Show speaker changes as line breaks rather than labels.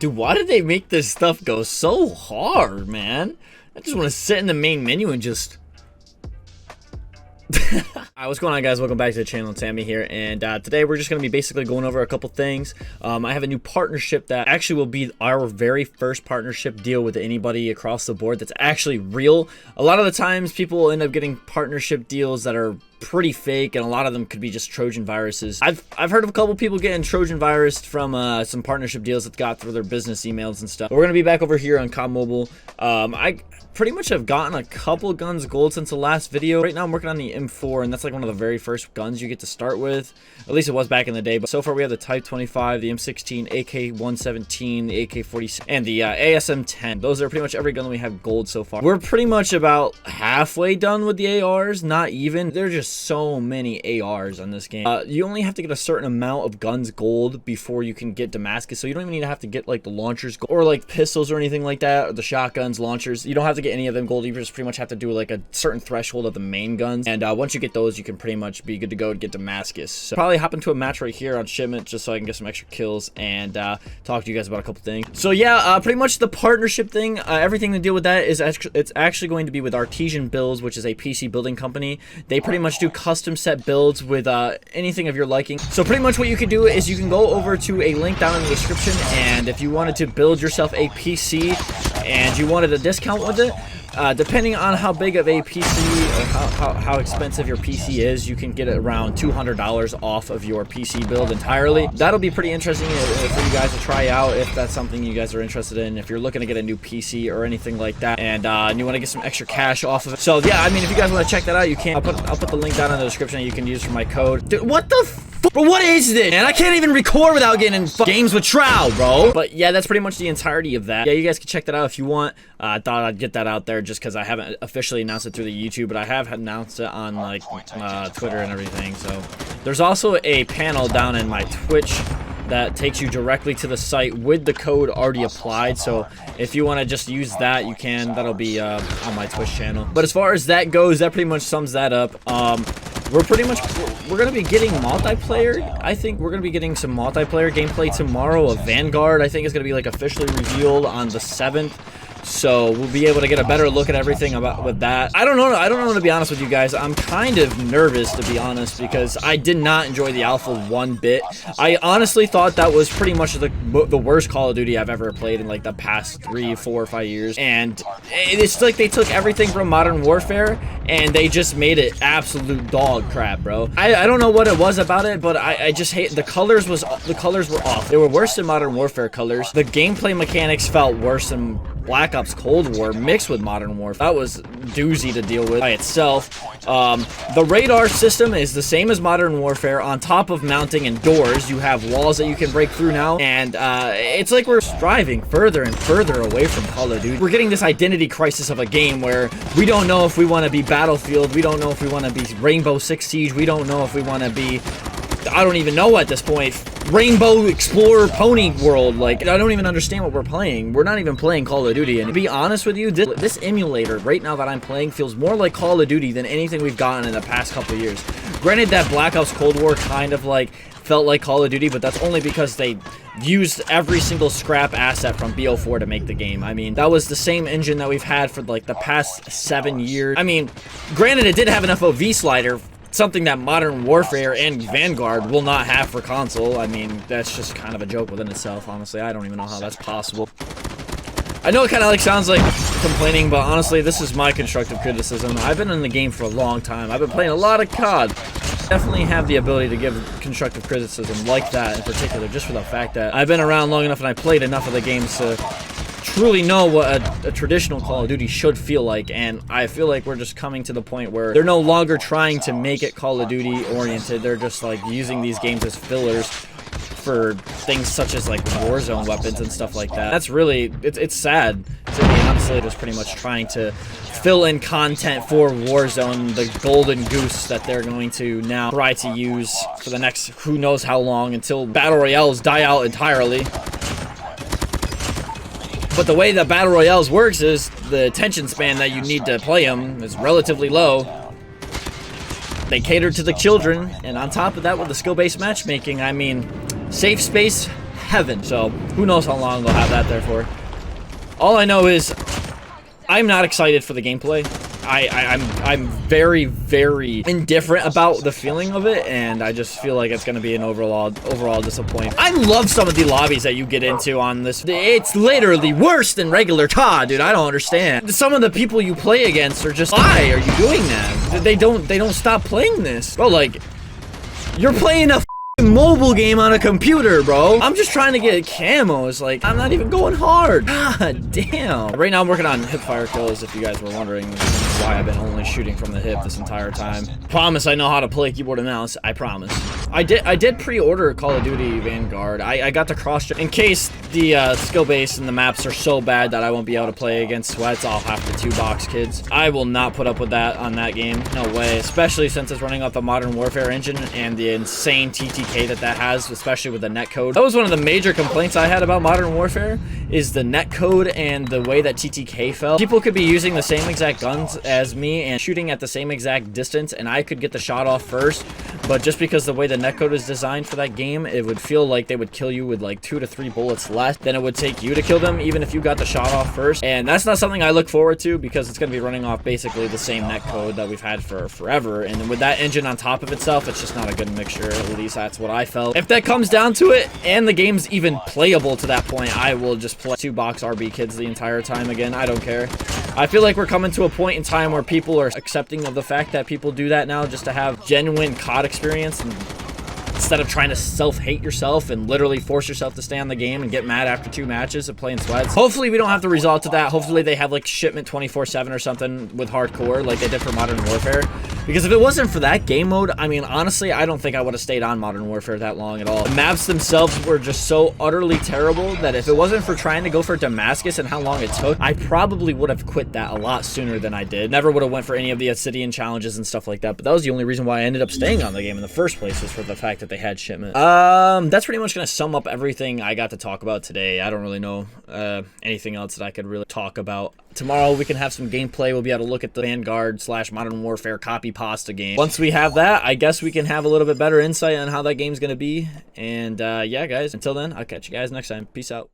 Dude, why did they make this stuff go so hard, man? I just want to sit in the main menu and just... Alright, what's going on, guys? Welcome back to the channel. It's Hamii here, and today we're just going to be basically going over a couple things. I have a new partnership that actually will be our very first partnership deal with anybody across the board that's actually real. A lot of the times people will end up getting partnership deals that are pretty fake, and a lot of them could be just Trojan viruses. I've heard of a couple people getting Trojan virus from some partnership deals that got through their business emails and stuff. But we're gonna be back over here on COD Mobile. I pretty much have gotten a couple guns gold since the last video. Right now I'm working on the M4, and that's like one of the very first guns you get to start with. At least it was back in the day. But so far we have the Type 25, the M16, AK-117, the AK-47, and the ASM-10. Those are pretty much every gun that we have gold so far. We're pretty much about halfway done with the ARs, not even. They're just so many ARs on this game. You only have to get a certain amount of guns gold before you can get Damascus, so you don't even need to have to get like the launchers gold, or like pistols or anything like that, or the shotguns, launchers. You don't have to get any of them gold. You just pretty much have to do like a certain threshold of the main guns, and once you get those, you can pretty much be good to go to get Damascus. So probably hop into a match right here on shipment just so I can get some extra kills and talk to you guys about a couple things. So yeah, pretty much the partnership thing, everything to deal with that is it's actually going to be with Artesian Builds, which is a PC building company. They pretty much do custom set builds with anything of your liking. So pretty much what you can do is you can go over to a link down in the description, and if you wanted to build yourself a PC and you wanted a discount with it, depending on how big of a PC or how expensive your PC is, you can get it around $200 off of your PC build entirely. That'll be pretty interesting for you guys to try out if that's something you guys are interested in, if you're looking to get a new PC or anything like that, and you want to get some extra cash off of it. So yeah, I mean, if you guys want to check that out, you can. I'll put the link down in the description that you can use for my code. Dude, what the f, bro, what is this? Man, I can't even record without getting in games with Shroud, bro. But yeah, that's pretty much the entirety of that. Yeah, you guys can check that out if you want. I thought I'd get that out there just because I haven't officially announced it through the YouTube, but I have announced it on like Twitter and everything. So there's also a panel down in my Twitch that takes you directly to the site with the code already applied. So if you want to just use that, you can. That'll be on my Twitch channel. But as far as that goes, that pretty much sums that up. We're gonna be getting multiplayer. I think we're gonna be getting some multiplayer gameplay tomorrow of Vanguard. I think it's gonna be like officially revealed on the 7th. So we'll be able to get a better look at everything with that. I don't know to be honest with you guys. I'm kind of nervous, to be honest, because I did not enjoy the Alpha one bit. I honestly thought that was pretty much the worst Call of Duty I've ever played in like the past 3, 4, or 5 years. And it's like they took everything from Modern Warfare and they just made it absolute dog crap, bro. I don't know what it was about it, but I just hate the colors. The colors were off. They were worse than Modern Warfare colors. The gameplay mechanics felt worse than Black Ops Cold War mixed with Modern Warfare. That was doozy to deal with by itself. The radar system is the same as Modern Warfare. On top of mounting and doors, you have walls that you can break through now, and it's like we're striving further and further away from Call of Duty. We're getting this identity crisis of a game where we don't know if we want to be Battlefield, we don't know if we want to be Rainbow Six Siege, we don't know if we want to be, I don't even know at this point, Rainbow Explorer Pony World. Like, I don't even understand what we're playing. We're not even playing Call of Duty. And to be honest with you, this emulator right now that I'm playing feels more like Call of Duty than anything we've gotten in the past couple of years. Granted that Black Ops Cold War kind of like felt like Call of Duty, but that's only because they used every single scrap asset from BO4 to make the game. I mean, that was the same engine that we've had for like the past 7 years. I mean, granted it did have an FOV slider, something that Modern Warfare and Vanguard will not have for console. I mean, that's just kind of a joke within itself, honestly. I don't even know how that's possible. I know it kind of like sounds like complaining, but honestly, this is my constructive criticism. I've been in the game for a long time. I've been playing a lot of COD. Definitely have the ability to give constructive criticism like that in particular, just for the fact that I've been around long enough and I played enough of the games to truly know what a traditional Call of Duty should feel like. And I feel like we're just coming to the point where they're no longer trying to make it Call of Duty oriented. They're just like using these games as fillers for things such as like Warzone weapons and stuff like that. That's really, it's sad to me. Honestly, just pretty much trying to fill in content for Warzone, the golden goose that they're going to now try to use for the next who knows how long, until Battle Royales die out entirely. But the way that Battle Royales works is the attention span that you need to play them is relatively low. They cater to the children, and on top of that with the skill-based matchmaking, I mean, safe space heaven. So who knows how long they'll have that there for. All I know is I'm not excited for the gameplay. I'm very, very indifferent about the feeling of it, and I just feel like it's going to be an overall disappointment. I love some of the lobbies that you get into on this. It's literally worse than regular COD, dude. I don't understand. Some of the people you play against are just, why are you doing that? They don't stop playing this. Bro, like, you're playing a mobile game on a computer, bro. I'm just trying to get camos. Like, I'm not even going hard. God damn. Right now I'm working on hip fire kills, if you guys were wondering why I've been only shooting from the hip this entire time. Promise I know how to play keyboard and mouse. I promise. I did pre-order Call of Duty Vanguard. I got the cross in case the skill base and the maps are so bad that I won't be able to play against sweats. I'll have to 2-box kids. I will not put up with that on that game. No way. Especially since it's running off the Modern Warfare engine and the insane TTK that has, especially with the netcode. That was one of the major complaints I had about Modern Warfare, is the netcode and the way that TTK felt. People could be using the same exact guns as me and shooting at the same exact distance, and I could get the shot off first, but just because the way the netcode is designed for that game, it would feel like they would kill you with like 2 to 3 bullets less than it would take you to kill them, even if you got the shot off first. And that's not something I look forward to, because it's going to be running off basically the same netcode that we've had for forever, and with that engine on top of itself, it's just not a good mixture. At least that's what I felt. If that comes down to it, and the game's even playable to that point, I will just play 2-box RB kids the entire time again. I don't care. I feel like we're coming to a point in time where people are accepting of the fact that people do that now just to have genuine COD experience, and instead of trying to self-hate yourself and literally force yourself to stay on the game and get mad after 2 matches of playing sweats. Hopefully we don't have to resort to that. Hopefully they have like shipment 24/7 or something with hardcore like they did for Modern Warfare. Because if it wasn't for that game mode, I mean, honestly, I don't think I would have stayed on Modern Warfare that long at all. The maps themselves were just so utterly terrible that if it wasn't for trying to go for Damascus and how long it took, I probably would have quit that a lot sooner than I did. Never would have went for any of the Obsidian challenges and stuff like that, but that was the only reason why I ended up staying on the game in the first place, is for the fact that they had shipment. That's pretty much going to sum up everything I got to talk about today. I don't really know anything else that I could really talk about. Tomorrow we can have some gameplay. We'll be able to look at the Vanguard / Modern Warfare copy pasta game. Once we have that, I guess we can have a little bit better insight on how that game's going to be. And yeah, guys, until then, I'll catch you guys next time. Peace out.